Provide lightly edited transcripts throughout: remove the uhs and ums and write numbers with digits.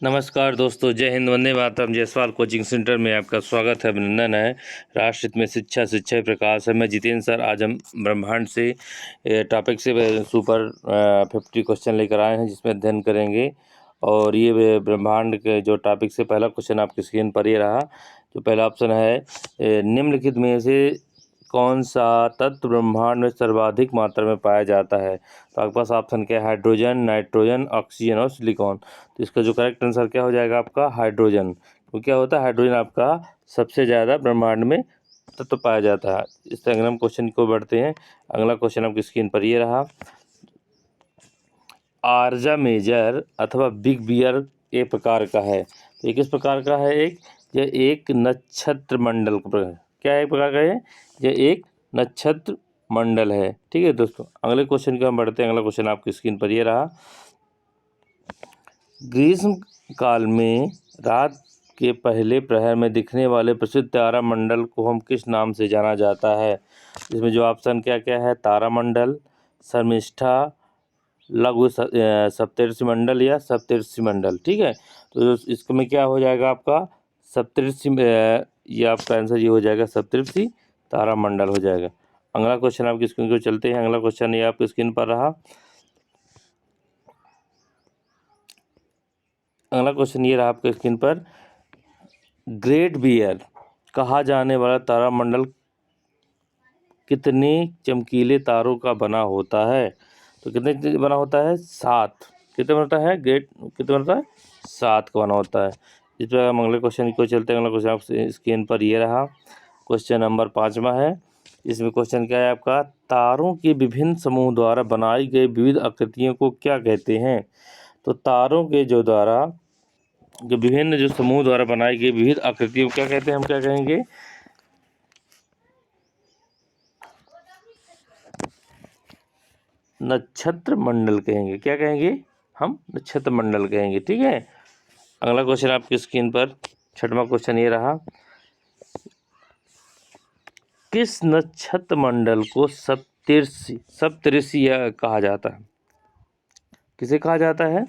नमस्कार दोस्तों, जय हिंद, वंदे मातरम। जयसवाल कोचिंग सेंटर में आपका स्वागत है, अभिनंदन है। राष्ट्रहित में शिक्षा, शिक्षा ही प्रकाश है। मैं जितेंद्र सर आज हम ब्रह्मांड से टॉपिक से सुपर 50 क्वेश्चन लेकर आए हैं, जिसमें अध्ययन करेंगे। और ये ब्रह्मांड के जो टॉपिक से पहला क्वेश्चन आपकी स्क्रीन पर ये रहा। तो पहला ऑप्शन है निम्नलिखित में से कौन सा तत्व ब्रह्मांड में सर्वाधिक मात्रा में पाया जाता है। तो आपके पास ऑप्शन क्या है? हाइड्रोजन, नाइट्रोजन, ऑक्सीजन और सिलिकॉन। तो इसका जो करेक्ट आंसर क्या हो जाएगा आपका? हाइड्रोजन। तो क्या होता है? हाइड्रोजन आपका सबसे ज़्यादा ब्रह्मांड में तत्व पाया जाता है। इस तरह हम क्वेश्चन को बढ़ते हैं। अगला क्वेश्चन आपकी स्क्रीन पर ये रहा। आर्जा मेजर अथवा बिग बियर एक प्रकार का है। तो ये किस प्रकार का है? यह एक नक्षत्र मंडल क्या है? एक प्रकार का है, यह एक नक्षत्र मंडल है। ठीक है दोस्तों, अगले क्वेश्चन को हम बढ़ते हैं। अगला क्वेश्चन आपकी स्क्रीन पर ये रहा। ग्रीष्म काल में रात के पहले प्रहर में दिखने वाले प्रसिद्ध तारामंडल को हम किस नाम से जाना जाता है? इसमें जो ऑप्शन क्या क्या है? तारामंडल, शर्मिष्ठा, लघु सप्तर्षि मंडल या सप्तर्षि मंडल। ठीक है, तो इसमें क्या हो जाएगा आपका? सप्तर्षि, या आपका आंसर ये हो जाएगा सप्तर्षि तारामंडल हो जाएगा। अगला क्वेश्चन आपकी स्क्रीन को चलते हैं। अगला क्वेश्चन ये आपकी स्क्रीन पर रहा। अगला क्वेश्चन ये रहा आपके स्क्रीन पर। ग्रेट बियर कहा जाने वाला तारामंडल कितने चमकीले तारों का बना होता है? तो कितने बना होता है? 7। कितने बनता है? कितने बनता है? 7 का बना होता है। इस पर हम अगले क्वेश्चन को चलते हैं। अगला क्वेश्चन आपसे स्क्रीन पर ये रहा। क्वेश्चन नंबर 5वां है। इसमें क्वेश्चन क्या है आपका? तारों के विभिन्न समूह द्वारा बनाई गई विविध आकृतियों को क्या कहते हैं? तो तारों के जो विभिन्न जो समूह द्वारा बनाई गई विविध आकृतियों को क्या कहते हैं? हम क्या कहेंगे? नक्षत्र मंडल कहेंगे। क्या कहेंगे? हम नक्षत्र मंडल कहेंगे। ठीक है, अगला क्वेश्चन आपकी स्क्रीन पर 6वां क्वेश्चन ये रहा। किस नक्षत्र मंडल को सप्तऋषि कहा जाता है? किसे कहा जाता है?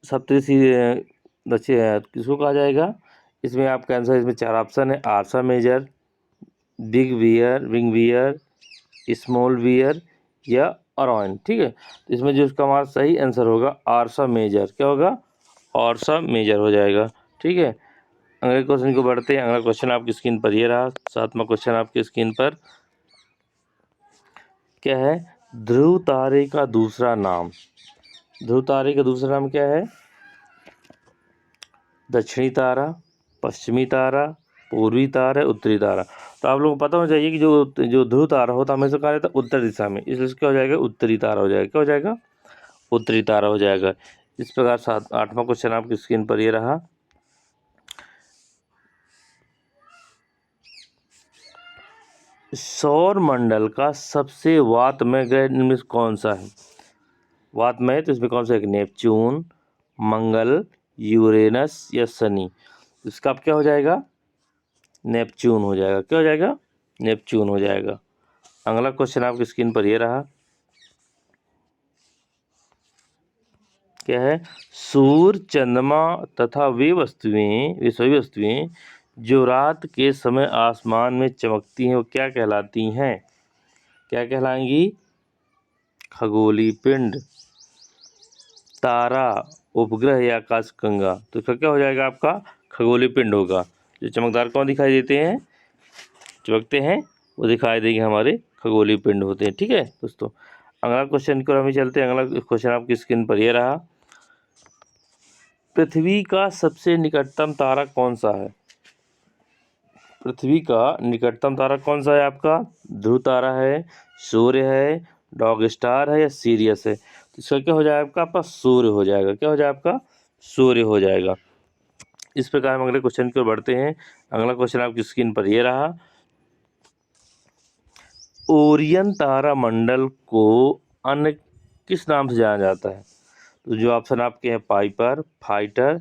सप्तऋषि किसको कहा जाएगा? इसमें आपका आंसर, इसमें 4 ऑप्शन है। Ursa major, big bear, wing bear, small bear या ऑरायन। ठीक है, तो इसमें जो इसका हमारा सही आंसर होगा आर्सा मेजर। क्या होगा? आर्सा मेजर हो जाएगा। ठीक है, अगले क्वेश्चन को बढ़ते हैं। अगला क्वेश्चन आपकी स्क्रीन पर ये रहा। 7वां क्वेश्चन आपकी स्क्रीन पर क्या है? ध्रुव तारे का दूसरा नाम। ध्रुव तारे का दूसरा नाम क्या है? दक्षिणी तारा, पश्चिमी तारा, पूर्वी तारा, उत्तरी तारा। तो आप लोगों को पता होना चाहिए कि जो ध्रुव तारा होता है हमेशा कहा जाता है उत्तर दिशा में, इसलिए क्या हो जाएगा? उत्तरी तारा हो जाएगा। क्या हो जाएगा? उत्तरी तारा हो जाएगा। इस प्रकार 8वां क्वेश्चन आपकी स्क्रीन पर ये रहा। सौर मंडल का सबसे वातमय ग्रह निम्न कौन सा है? वातमय तो इसमें कौन सा है? नेपच्यून, मंगल, यूरेनस या शनि। इसका अब क्या हो जाएगा? नेपच्यून हो जाएगा। क्या हो जाएगा? नेपच्यून हो जाएगा। अगला क्वेश्चन आपकी स्क्रीन पर ये रहा। क्या है? सूर्य, चंद्रमा तथा वे सभी वस्तुएं जो रात के समय आसमान में चमकती हैं वो क्या कहलाती हैं? क्या कहलाएंगी? खगोलीय पिंड, तारा, उपग्रह या आकाशगंगा। तो इसका क्या हो जाएगा आपका? खगोलीय पिंड होगा। जो चमकदार कौन दिखाई देते हैं, चमकते हैं, वो दिखाई देंगे हमारे खगोलीय पिंड होते हैं। ठीक है दोस्तों, अगला क्वेश्चन की ओर हम चलते हैं। अगला क्वेश्चन आपकी स्क्रीन पर ये रहा। पृथ्वी का सबसे निकटतम तारा कौन सा है? पृथ्वी का निकटतम तारा कौन सा है आपका? ध्रुव तारा है, सूर्य है, डॉग स्टार है या सीरियस है। तो इसका क्या हो जाएगा आपका? सूर्य हो जाएगा। क्या हो जाएगा आपका? सूर्य हो जाएगा। इस प्रकार हम अगले क्वेश्चन की ओर बढ़ते हैं। अगला क्वेश्चन आपकी स्क्रीन पर ये रहा। ओरियन तारा मंडल को अन्य किस नाम से जाना जाता है? तो जो ऑप्शन आपके हैं पाइपर, फाइटर,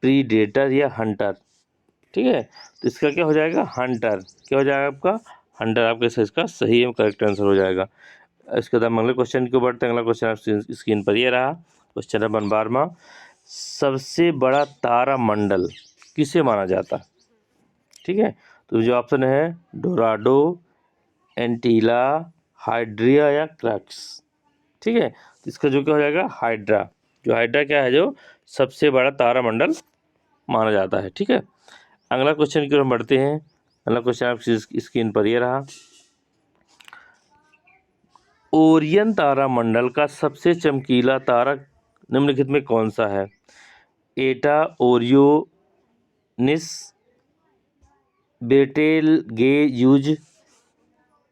प्रीडेटर या हंटर। ठीक है, तो इसका क्या हो जाएगा? हंटर। क्या हो जाएगा आपका? हंटर आपके इसका सही है, करेक्ट आंसर हो जाएगा। इसके बाद हम अगले क्वेश्चन को बढ़ते हैं। अगला क्वेश्चन आप स्क्रीन पर ये रहा। क्वेश्चन नंबर 12वां। सबसे बड़ा तारामंडल किसे माना जाता है? ठीक है, तो जो ऑप्शन है डोराडो, एंटीला, हाइड्रिया या क्रक्स। ठीक है, तो इसका जो क्या हो जाएगा हाइड्रा। जो हाइड्रा क्या है, जो सबसे बड़ा तारामंडल माना जाता है। ठीक है, अगला क्वेश्चन की ओर हम बढ़ते हैं। अगला क्वेश्चन आपकी स्क्रीन पर ये रहा। ओरियन तारामंडल का सबसे चमकीला तारा निम्नलिखित में कौन सा है? एटा ओरियोनिस, बेटेलगेयूज,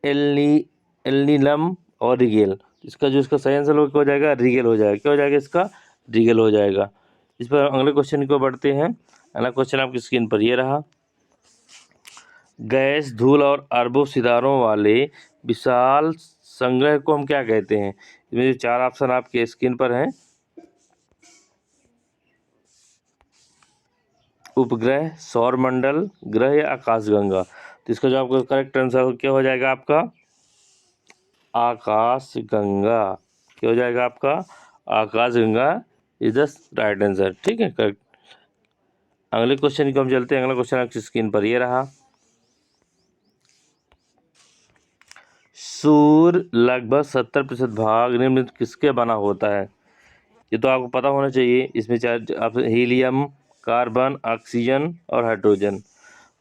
एल्निलम और रिगेल। इसका जो इसका सही आंसर हो जाएगा रिगेल हो जाएगा। क्या हो जाएगा इसका? रिगेल हो जाएगा। इस पर अगले क्वेश्चन को बढ़ते हैं। अगला क्वेश्चन आपकी स्क्रीन पर ये रहा। गैस, धूल और अरबों सितारों वाले विशाल संग्रह को हम क्या कहते हैं? इसमें जो 4 ऑप्शन आपके स्क्रीन पर हैं, उपग्रह, सौरमंडल, ग्रह या आकाशगंगा। तो इसका जो आपका करेक्ट आंसर क्या हो जाएगा आपका? आकाशगंगा। क्या हो जाएगा आपका? आकाशगंगा इज द राइट आंसर। ठीक है, करेक्ट। अगले क्वेश्चन को हम चलते हैं। अगला क्वेश्चन आपकी स्क्रीन पर ये रहा। सूर्य लगभग 70% भाग निम्नलिखित किसके बना होता है? ये तो आपको पता होना चाहिए। इसमें 4 आप हीलियम, कार्बन, ऑक्सीजन और हाइड्रोजन।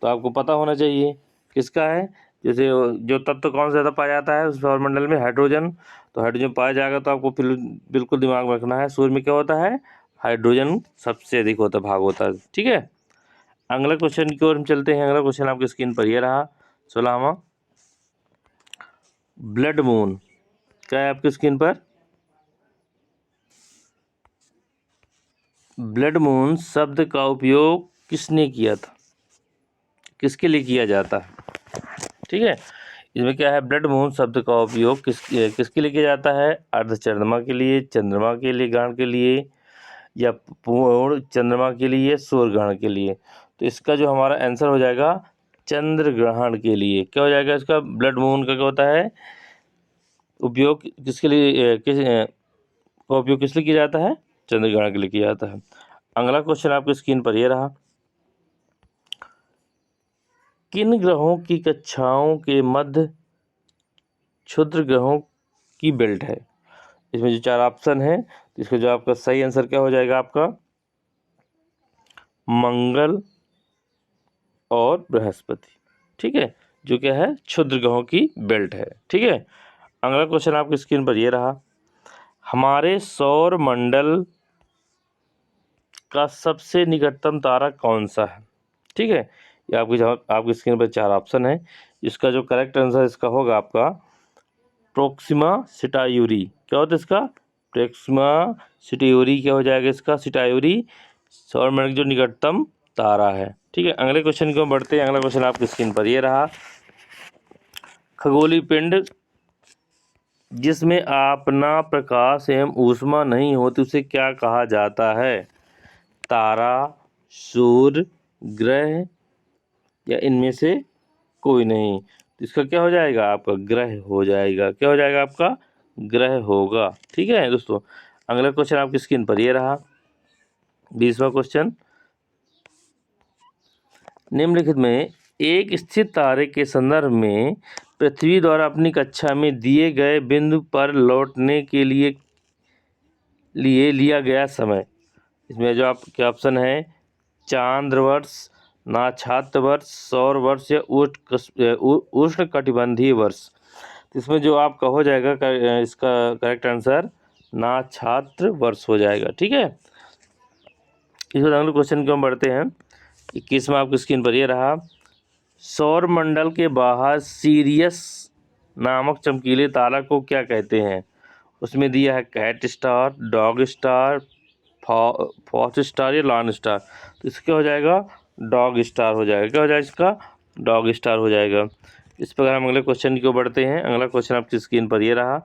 तो आपको पता होना चाहिए किसका है। जैसे जो तत्व कौन सा ज़्यादा पाया जाता है उस सौरमंडल में? हाइड्रोजन। तो हाइड्रोजन पाया जाएगा, तो आपको बिल्कुल दिमाग में रखना है सूर्य में क्या होता है? हाइड्रोजन सबसे अधिक होता भाग होता है। ठीक है, अगला क्वेश्चन की ओर हम चलते हैं। अगला क्वेश्चन आपकी स्क्रीन पर ये रहा 16वां। ब्लड मून क्या है आपकी स्क्रीन पर? ब्लड मून शब्द का उपयोग किसने किया था? किसके लिए किया जाता है? ठीक है, इसमें क्या है, ब्लड मून शब्द का उपयोग किसके लिए किया जाता है? अर्धचंद्रमा के लिए, चंद्रमा के लिए, ग्रहण के लिए, या पूर्ण चंद्रमा के लिए, सूर्य ग्रहण के लिए। तो इसका जो हमारा आंसर हो जाएगा चंद्र ग्रहण के लिए। क्या हो जाएगा इसका? ब्लड मून का क्या होता है उपयोग? किसके लिए का उपयोग किस लिए किया जाता है? चंद्र ग्रहण के लिए किया जाता है। अगला क्वेश्चन आपकी स्क्रीन पर ये रहा। किन ग्रहों की कक्षाओं के मध्य क्षुद्र ग्रहों की बेल्ट है? इसमें जो 4 ऑप्शन है, तो इसका जो आपका सही आंसर क्या हो जाएगा आपका? मंगल और बृहस्पति। ठीक है, जो क्या है क्षुद्र ग्रहों की बेल्ट है। ठीक है, अगला क्वेश्चन आपकी स्क्रीन पर ये रहा। हमारे सौर मंडल का सबसे निकटतम तारा कौन सा है? ठीक है, ये आपकी स्क्रीन पर 4 ऑप्शन है। इसका जो करेक्ट आंसर इसका होगा आपका प्रोक्सिमा सिटायूरी। क्या होता है इसका? प्रोक्सिमा सिटायूरी। क्या हो जाएगा इसका? सिटायूरी सौरमंडल का जो निकटतम तारा है। ठीक है, अगले क्वेश्चन को बढ़ते हैं। अगला क्वेश्चन आपकी स्क्रीन पर ये रहा। खगोलीय पिंड जिसमें आपना प्रकाश एवं ऊष्मा नहीं होती उसे क्या कहा जाता है? तारा, सूर्य, ग्रह या इनमें से कोई नहीं। तो इसका क्या हो जाएगा आपका? ग्रह हो जाएगा। क्या हो जाएगा आपका? ग्रह होगा। ठीक है दोस्तों, अगला क्वेश्चन आपकी स्क्रीन पर ये रहा 20वां क्वेश्चन। निम्नलिखित में एक स्थिर तारे के संदर्भ में पृथ्वी द्वारा अपनी कक्षा में दिए गए बिंदु पर लौटने के लिए लिया गया समय। इसमें जो आपके ऑप्शन है चांद्र वर्ष, नाक्षत्र वर्ष, सौर वर्ष या उष्ण कटिबंधीय वर्ष। इसमें जो आपका हो जाएगा इसका करेक्ट आंसर नाक्षत्र वर्ष हो जाएगा। ठीक है, इस बाद अगले क्वेश्चन की हम बढ़ते हैं। 21वां आपकी स्क्रीन पर ये रहा। सौर मंडल के बाहर सीरियस नामक चमकीले तारा को क्या कहते हैं? उसमें दिया है cat star, dog star, fox star या लॉन स्टार। तो इसका हो जाएगा डॉग स्टार हो जाएगा। क्या हो जाएगा इसका? डॉग स्टार हो जाएगा। इस प्रकार हम अगले क्वेश्चन की ओर बढ़ते हैं। अगला क्वेश्चन आपकी स्क्रीन पर ये रहा।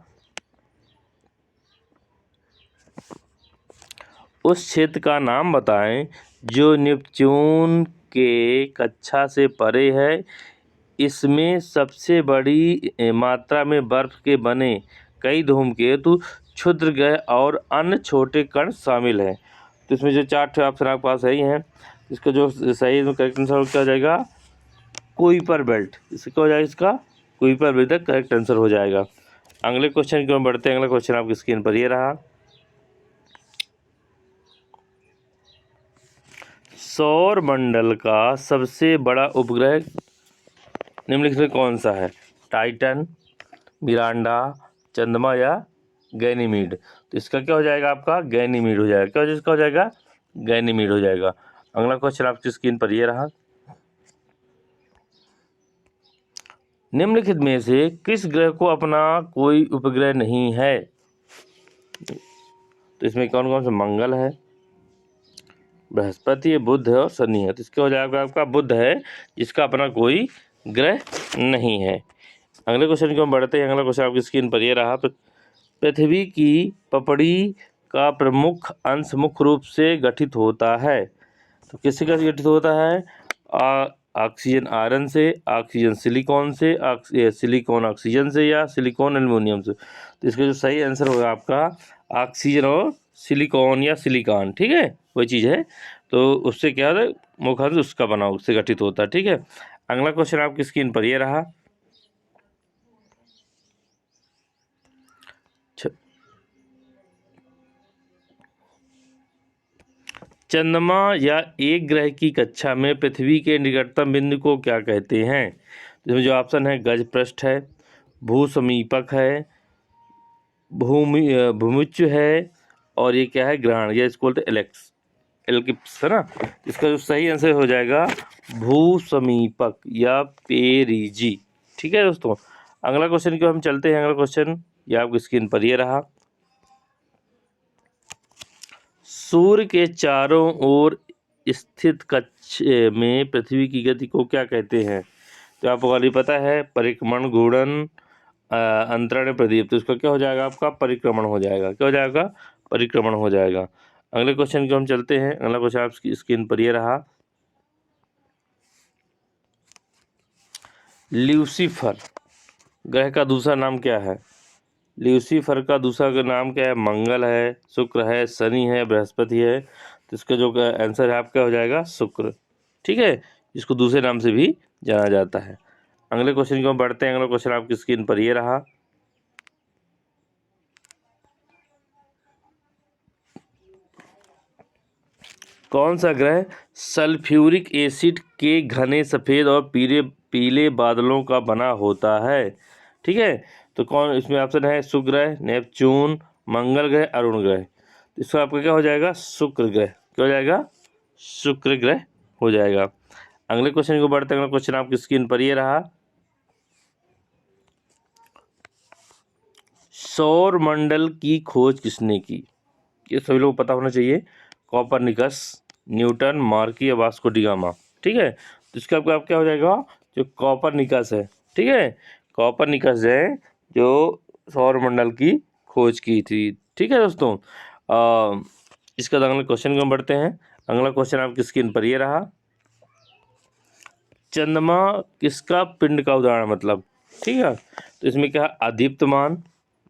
उस क्षेत्र का नाम बताएं जो नेपच्यून के कक्षा से परे है। इसमें सबसे बड़ी मात्रा में बर्फ के बने कई धूमकेतु, क्षुद्र ग्रह और अन्य छोटे कण शामिल हैं। तो इसमें जो 4 ऑप्शन आपके पास सही हैं, इसका जो सही करेक्ट आंसर क्या हो जाएगा, कुइपर बेल्ट। इसका क्या हो जाएगा, इसका कुइपर बेल्ट करेक्ट आंसर हो जाएगा। अगले क्वेश्चन की ओर बढ़ते हैं। अगला क्वेश्चन आपकी स्क्रीन पर ये रहा, सौर मंडल का सबसे बड़ा उपग्रह निम्नलिखित में कौन सा है, टाइटन, मिरांडा, चंद्रमा या गैनीमीड। तो इसका क्या हो जाएगा, आपका गैनीमीड हो जाएगा। क्या हो जाएगा, इसका हो जाएगा गैनीमीड हो जाएगा। अगला क्वेश्चन आपकी स्क्रीन पर ये रहा, निम्नलिखित में से किस ग्रह को अपना कोई उपग्रह नहीं है। तो इसमें कौन कौन से, मंगल है, बृहस्पति है, बुध है और शनि है। तो इसका हो जाएगा आपका बुध है, जिसका अपना कोई ग्रह नहीं है। अगले क्वेश्चन की ओर बढ़ते हैं। अगला क्वेश्चन आपकी स्क्रीन पर ये रहा, पृथ्वी की पपड़ी का प्रमुख अंश मुख्य रूप से गठित होता है। तो किससे गठित होता है, ऑक्सीजन आयरन से, ऑक्सीजन सिलिकॉन से, सिलिकॉन ऑक्सीजन से या सिलिकॉन एल्युमिनियम से। तो इसका जो सही आंसर होगा आपका ऑक्सीजन और सिलिकॉन या सिलिकॉन, ठीक है, वही चीज़ है। तो उससे क्या है, मुख्य अंश उसका बना, उससे गठित होता है, ठीक है। अगला क्वेश्चन आपकी स्क्रीन पर ये रहा, चंद्रमा या एक ग्रह की कक्षा में पृथ्वी के निकटतम बिंदु को क्या कहते हैं। इसमें जो ऑप्शन है, गज पृष्ठ है, भूसमीपक है, भूमिच्छ है, और ये क्या है, ग्रहण, या इसको बोलते एलिप्स है ना। इसका जो सही आंसर हो जाएगा भूसमीपक या पेरिजी, ठीक है दोस्तों। अगला क्वेश्चन की ओर हम चलते हैं। अगला क्वेश्चन ये आपकी स्क्रीन पर ये रहा, सूर्य के चारों ओर स्थित कक्ष में पृथ्वी की गति को क्या कहते हैं। तो आपको वाली पता है, परिक्रमण, घूर्णन, अंतरण, प्रदीप। तो इसका क्या हो जाएगा, आपका परिक्रमण हो जाएगा। क्या हो जाएगा, परिक्रमण हो जाएगा। अगले क्वेश्चन की हम चलते हैं। अगला क्वेश्चन आपकी स्क्रीन पर ये रहा, ल्यूसीफर ग्रह का दूसरा नाम क्या है। ल्यूसीफर का दूसरा नाम क्या है, मंगल है, शुक्र है, शनि है, बृहस्पति है। तो इसका जो आंसर है आपका हो जाएगा शुक्र, ठीक है, जिसको दूसरे नाम से भी जाना जाता है। अगले क्वेश्चन की ओर बढ़ते हैं। अगला क्वेश्चन आपकी स्क्रीन पर ये रहा, कौन सा ग्रह सल्फ्यूरिक एसिड के घने सफ़ेद और पीले बादलों का बना होता है, ठीक है। तो कौन, इसमें ऑप्शन है, शुक्र ग्रह, नेपच्यून, मंगल ग्रह, अरुण ग्रह। तो इसका आपका क्या हो जाएगा, शुक्र ग्रह। क्या हो जाएगा, शुक्र ग्रह हो जाएगा। अगले क्वेश्चन को बढ़ते हैं। अगला क्वेश्चन आपकी स्क्रीन पर ये रहा, सौर मंडल की खोज किसने की। ये सभी लोग पता होना चाहिए, कोपरनिकस, न्यूटन, मार्की या वास्को डी गामा, ठीक है। तो इसका आपका क्या हो जाएगा, जो कोपरनिकस है, ठीक है, कोपरनिकस है जो सौर मंडल की खोज की थी, ठीक है दोस्तों। इसका अगले क्वेश्चन को हम बढ़ते हैं। अगला क्वेश्चन आपकी स्क्रीन पर ये रहा, चंद्रमा किसका पिंड का उदाहरण, मतलब, ठीक है। तो इसमें क्या है, अदीप्तमान,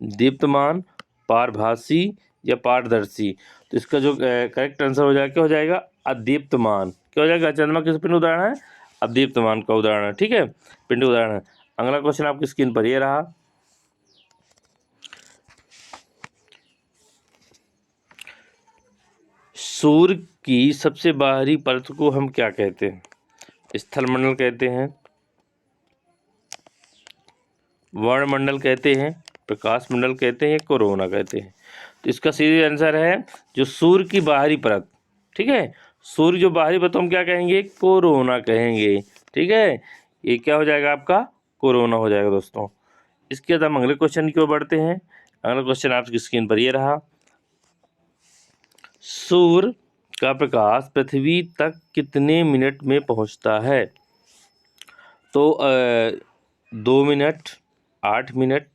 दीप्तमान, पारभासी या पारदर्शी। तो इसका जो करेक्ट आंसर हो जाएगा, क्या हो जाएगा, अदीप्तमान। क्या हो जाएगा, चंद्रमा किस पिंड उदाहरण है, अदीप्तमान का उदाहरण है, ठीक है, पिंड उदाहरण है। अगला क्वेश्चन आपकी स्क्रीन पर ये रहा, सूर्य की सबसे बाहरी परत को हम क्या कहते हैं। स्थल मंडल कहते हैं, वर्णमंडल कहते हैं, प्रकाश मंडल कहते हैं, कोरोना कहते हैं। तो इसका सीधे आंसर है जो सूर्य की बाहरी परत, ठीक है, सूर्य जो बाहरी परत हम क्या कहेंगे, कोरोना कहेंगे, ठीक है। ये क्या हो जाएगा, आपका कोरोना हो जाएगा दोस्तों। इसके बाद हम अगले क्वेश्चन की ओर बढ़ते हैं। अगला क्वेश्चन आपकी स्क्रीन पर ये रहा, सूर्य का प्रकाश पृथ्वी तक कितने मिनट में पहुंचता है। तो 2 मिनट, 8 मिनट,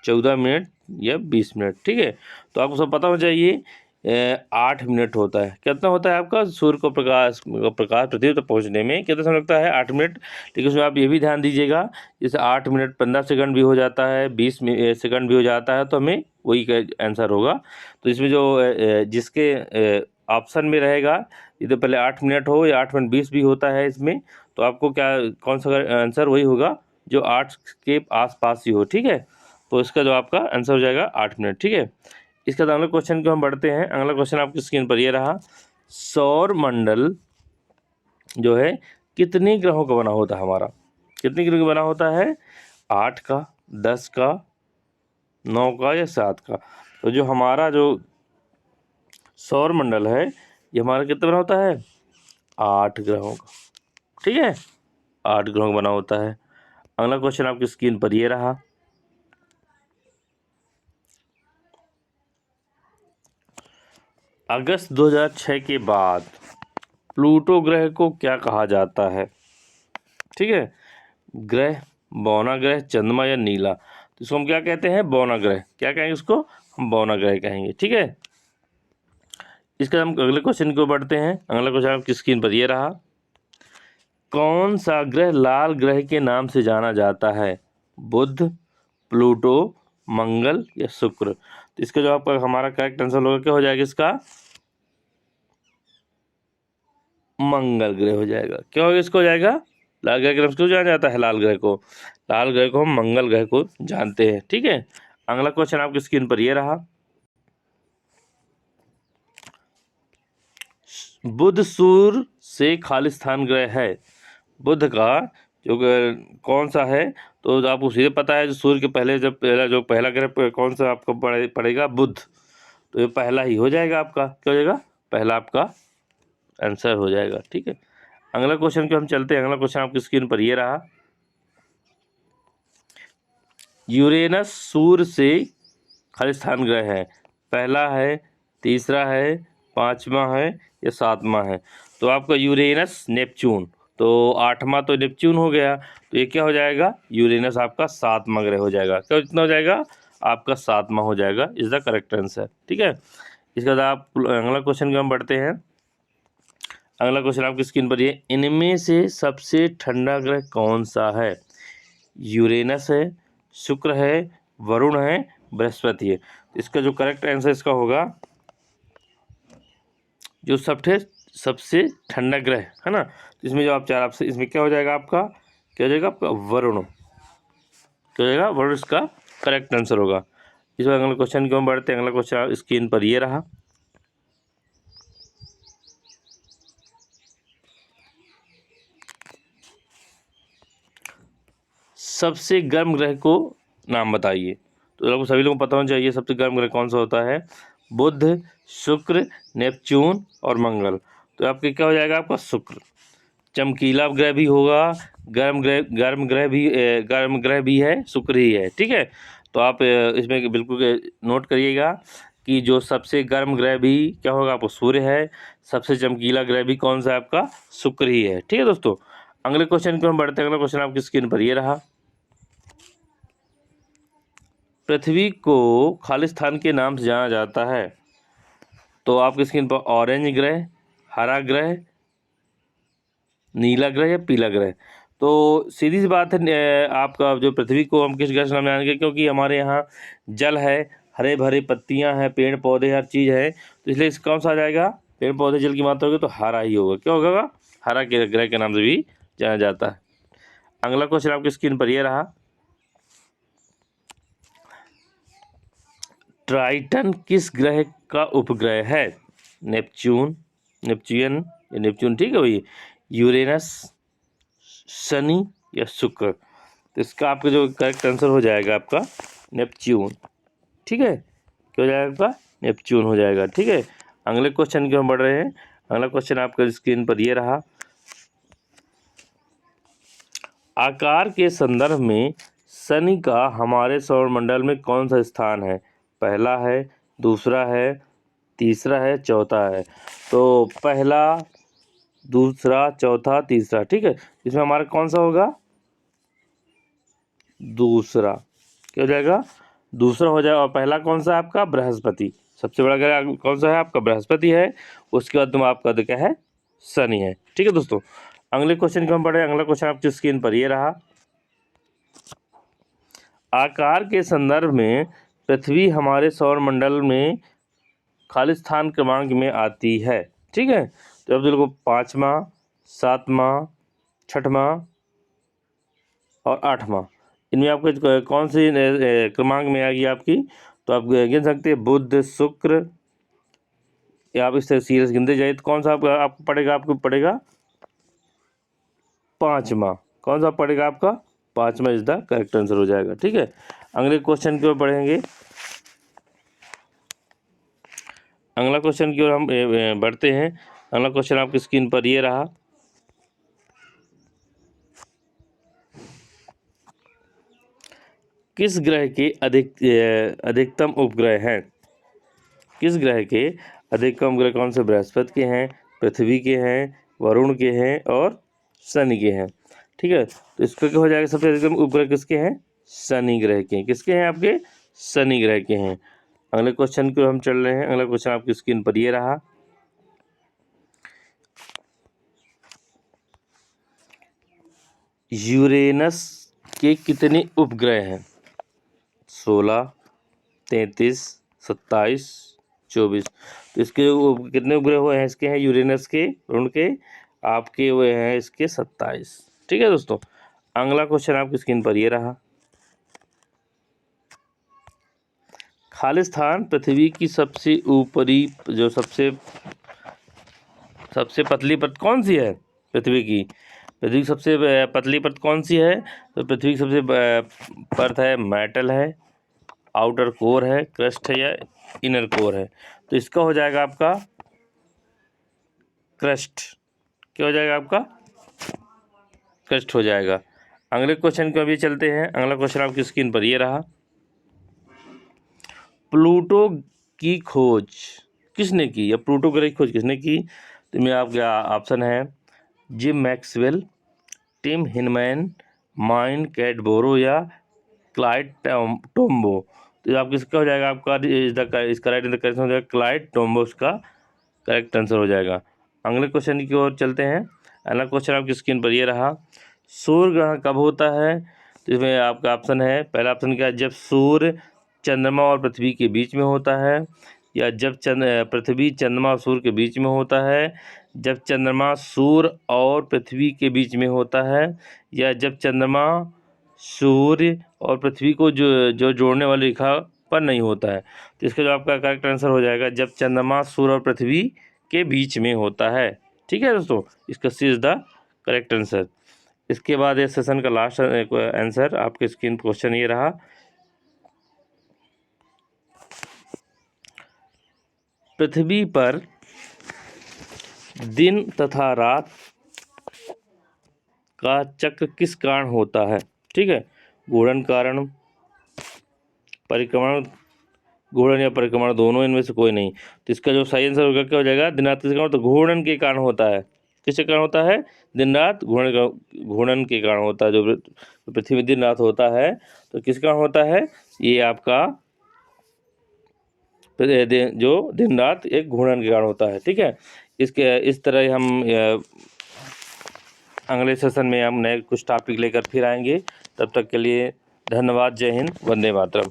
14 मिनट या 20 मिनट, ठीक है। तो आपको सब पता होना चाहिए, 8 मिनट होता है। कितना होता है आपका सूर्य को प्रकाश पृथ्वी तक पहुंचने में कितना समय लगता है, 8 मिनट। लेकिन उसमें आप ये भी ध्यान दीजिएगा, जैसे 8 मिनट 15 सेकंड भी हो जाता है, 20 सेकंड भी हो जाता है, तो हमें वही का आंसर होगा। तो इसमें जो जिसके ऑप्शन में रहेगा, ये तो पहले 8 मिनट हो या 8 मिनट 20 भी होता है इसमें, तो आपको क्या कौन सा आंसर वही होगा जो 8 के आसपास ही हो, ठीक है। तो इसका जो आपका आंसर हो जाएगा 8 मिनट, ठीक है। इसके बाद अगले क्वेश्चन को हम बढ़ते हैं। अगला क्वेश्चन आपकी स्क्रीन पर ये रहा, सौर मंडल जो है कितने ग्रहों का बना होता है हमारा, कितने ग्रहों का बना होता है, 8 का, 10 का, 9 का या 7 का। तो जो हमारा जो सौर मंडल है ये हमारा कितना बना होता है, 8 ग्रहों का, ठीक है, 8 ग्रहों का बना होता है। अगला क्वेश्चन आपकी स्क्रीन पर ये रहा, अगस्त 2006 के बाद प्लूटो ग्रह को क्या कहा जाता है, ठीक है। ग्रह, बौना ग्रह, चंद्रमा या नीला। तो इसको हम क्या कहते हैं, बौना ग्रह। क्या कहेंगे इसको, हम बौना ग्रह कहेंगे, ठीक है। इसके हम अगले क्वेश्चन को बढ़ते हैं। अगला क्वेश्चन आपकी स्क्रीन पर ये रहा, कौन सा ग्रह लाल ग्रह के नाम से जाना जाता है, बुध, प्लूटो, मंगल या शुक्र। तो इसका जो आपका हमारा करेक्ट आंसर होगा क्या हो जाएगा, इसका मंगल ग्रह हो जाएगा। क्या होगा, इसको हो जाएगा लाल ग्रह के नाम से क्यों जाना जाता है, लाल ग्रह को, लाल ग्रह को हम मंगल ग्रह को जानते हैं, ठीक है। अगला क्वेश्चन आपकी स्क्रीन पर ये रहा, बुध सूर्य से खालिस्तान ग्रह है, बुध का जो कौन सा है, तो आपको सीधे पता है जो सूर्य के पहले जब पहला ग्रह कौन सा आपको पड़ेगा, बुध। तो ये पहला ही हो जाएगा आपका, क्या हो जाएगा, पहला आपका आंसर हो जाएगा, ठीक है। अगला क्वेश्चन को हम चलते हैं। अगला क्वेश्चन आपकी स्क्रीन पर ये रहा, यूरेनस सूर्य से खालिस्तान ग्रह है, पहला है, तीसरा है, पांचवा है या सातवां है। तो आपका यूरेनस, नेपच्यून, तो 8वां तो नेपच्यून हो गया, तो ये क्या हो जाएगा, यूरेनस आपका 7वां ग्रह हो जाएगा। क्या कितना हो जाएगा, आपका 7वां हो जाएगा, इज द करेक्ट आंसर, ठीक है। इसके बाद आप अगला क्वेश्चन को हम बढ़ते हैं। अगला क्वेश्चन आपकी स्क्रीन पर ये, इनमें से सबसे ठंडा ग्रह कौन सा है, यूरेनस है, शुक्र है, वरुण है, बृहस्पति है। इसका जो करेक्ट आंसर इसका होगा, जो सबसे ठंडा ग्रह है ना, तो इसमें जो आप चार आपसे इसमें क्या हो जाएगा आपका, क्या हो जाएगा आपका, वरुण, क्या हो जाएगा, वरुण इसका करेक्ट आंसर होगा। इस बार अगले क्वेश्चन की ओर बढ़ते हैं। अगला क्वेश्चन स्क्रीन पर ये रहा, सबसे गर्म ग्रह को नाम बताइए। तो लोगों सभी लोगों को पता होना चाहिए सबसे गर्म ग्रह कौन सा होता है, बुध, शुक्र, नेपच्यून और मंगल। तो आपके क्या हो जाएगा, आपका शुक्र। चमकीला ग्रह भी होगा, गर्म ग्रह भी है, शुक्र ही है, ठीक है। तो आप इसमें बिल्कुल नोट करिएगा कि जो सबसे गर्म ग्रह भी क्या होगा, आपको सूर्य है, सबसे चमकीला ग्रह भी कौन सा है, आपका शुक्र ही है, ठीक है दोस्तों। अगले क्वेश्चन को हम बढ़ते हैं। अगला क्वेश्चन आपकी स्क्रीन पर ये रहा, पृथ्वी को खालिस्तान के नाम से जाना जाता है। तो आपकी स्क्रीन पर ऑरेंज ग्रह, हरा ग्रह, नीला ग्रह या पीला ग्रह। तो सीधी सी बात है, आपका जो पृथ्वी को हम किस ग्रह से नाम जानेंगे, क्योंकि हमारे यहाँ जल है, हरे भरे पत्तियाँ हैं, पेड़ पौधे, हर चीज़ है, तो इसलिए इस कौन सा आ जाएगा, पेड़ पौधे जल की मात्रा होगी तो हरा ही होगा। क्या होगा, हरा के ग्रह के नाम से भी जाना जाता है। अगला क्वेश्चन आपकी स्क्रीन पर यह रहा, ट्राइटन किस ग्रह का उपग्रह है, नेपच्यून, ठीक है भाई, यूरेनस, शनि या शुक्र। तो इसका आपका जो करेक्ट आंसर हो जाएगा आपका नेपच्यून, ठीक है। क्या हो जाएगा आपका, नेपच्यून हो जाएगा, ठीक है। अगले क्वेश्चन की हम बढ़ रहे हैं। अगला क्वेश्चन आपका स्क्रीन पर ये रहा, आकार के संदर्भ में शनि का हमारे सौरमंडल में कौन सा स्थान है, पहला है, दूसरा है, तीसरा है, चौथा है। तो पहला, दूसरा, चौथा, तीसरा, ठीक है। इसमें हमारा कौन सा होगा, दूसरा। क्या हो जाएगा, दूसरा हो जाएगा। और पहला कौन सा है आपका, बृहस्पति। सबसे बड़ा ग्रह कौन सा है आपका, बृहस्पति है। उसके बाद तुम आपका क्या है, शनि है, ठीक है दोस्तों। अगले क्वेश्चन को हम पढ़े। अगला क्वेश्चन आपकी स्क्रीन पर ये रहा, आकार के संदर्भ में पृथ्वी हमारे सौरमंडल में खालिस्तान क्रमांक में आती है। ठीक है, तो अब देखो 5वां, 7वां, 6वां और 8वां, इनमें आपको कौन सी क्रमांक में आएगी आपकी? तो आप गिन सकते हैं बुध, शुक्र, या आप इस तरह सीरियस गिनते जाइए तो कौन सा आपको पड़ेगा 5वां। कौन सा पड़ेगा आपका? 5वां इज द करेक्ट आंसर हो जाएगा। ठीक है, अगले क्वेश्चन की ओर बढ़ेंगे। अगला क्वेश्चन की ओर हम बढ़ते हैं। अगला क्वेश्चन आपकी स्क्रीन पर ये रहा। किस ग्रह के अधिकतम उपग्रह हैं? किस ग्रह के अधिकतम उपग्रह कौन से? बृहस्पति के हैं, पृथ्वी के हैं, वरुण के हैं और शनि के हैं। ठीक है, तो इसका क्या हो जाएगा? सबसे अधिकतम उपग्रह किसके हैं? शनि ग्रह के। किसके हैं आपके? शनि ग्रह के हैं। अगले क्वेश्चन की ओर हम चल रहे हैं। अगला क्वेश्चन आपकी स्क्रीन पर ये रहा। यूरेनस के कितने उपग्रह हैं? 16, 33, 27, 24। तो इसके कितने उपग्रह हुए हैं? इसके हैं यूरेनस के, उनके आपके हुए हैं इसके 27। ठीक है दोस्तों, अगला क्वेश्चन आपकी स्क्रीन पर ये रहा। खालिस्तान पृथ्वी की सबसे ऊपरी जो सबसे पतली परत कौन सी है? पृथ्वी की सबसे पतली परत कौन सी है? तो पृथ्वी की सबसे परत है मेटल है, आउटर कोर है, क्रस्ट है या इनर कोर है? तो इसका हो जाएगा आपका क्रस्ट। क्या हो जाएगा आपका? क्रस्ट हो जाएगा। अगले क्वेश्चन को अभी चलते हैं। अगला क्वेश्चन आपकी स्क्रीन पर ये रहा। प्लूटो की खोज किसने की, या प्लूटो ग्रह की खोज किसने की? तो इसमें आपका ऑप्शन है जिम मैक्सवेल, टिम हिनमैन, माइन कैडबोरो या क्लाइड टोम्बो। तो आप किसका हो जाएगा आपका? इसका राइट आंसर करेक्ट हो जाएगा क्लाइड टोम्बो, इसका करेक्ट आंसर हो जाएगा। अगले क्वेश्चन की ओर चलते हैं। अगला क्वेश्चन आपकी स्क्रीन पर ये रहा। सूर्य ग्रहण कब होता है? तो इसमें आपका ऑप्शन है, पहला ऑप्शन क्या है? जब सूर्य चंद्रमा और पृथ्वी के बीच में होता है, या जब पृथ्वी चंद्रमा और सूर्य के बीच में होता है, जब चंद्रमा सूर्य और पृथ्वी के बीच में होता है, या जब चंद्रमा सूर्य और पृथ्वी को जो जोड़ने वाली रेखा पर नहीं होता है। तो इसका जो आपका करेक्ट आंसर हो जाएगा जब चंद्रमा सूर्य और पृथ्वी के बीच में होता है। ठीक है दोस्तों, इसका सी इज द करेक्ट आंसर। इसके बाद इस सेशन का लास्ट आंसर आपके स्क्रीन क्वेश्चन ये रहा। पृथ्वी पर दिन तथा रात का चक्र किस कारण होता है? ठीक है, घूर्णन कारण, परिक्रमण, घूर्णन या परिक्रमण दोनों, इनमें से कोई नहीं। तो इसका जो सही आंसर होगा क्या हो जाएगा? दिन रात किस कारण? तो घूर्णन के कारण होता है। किसके कारण होता है? दिन रात घूर्णन के कारण होता है। जो पृथ्वी में दिन रात होता है तो किस कारण होता है? ये आपका जो दिन रात एक घूर्णन के कारण होता है। ठीक है, इसके इस तरह हम अगले सेशन में हम नए कुछ टॉपिक लेकर फिर आएंगे। तब तक के लिए धन्यवाद। जय हिंद, वंदे मातरम।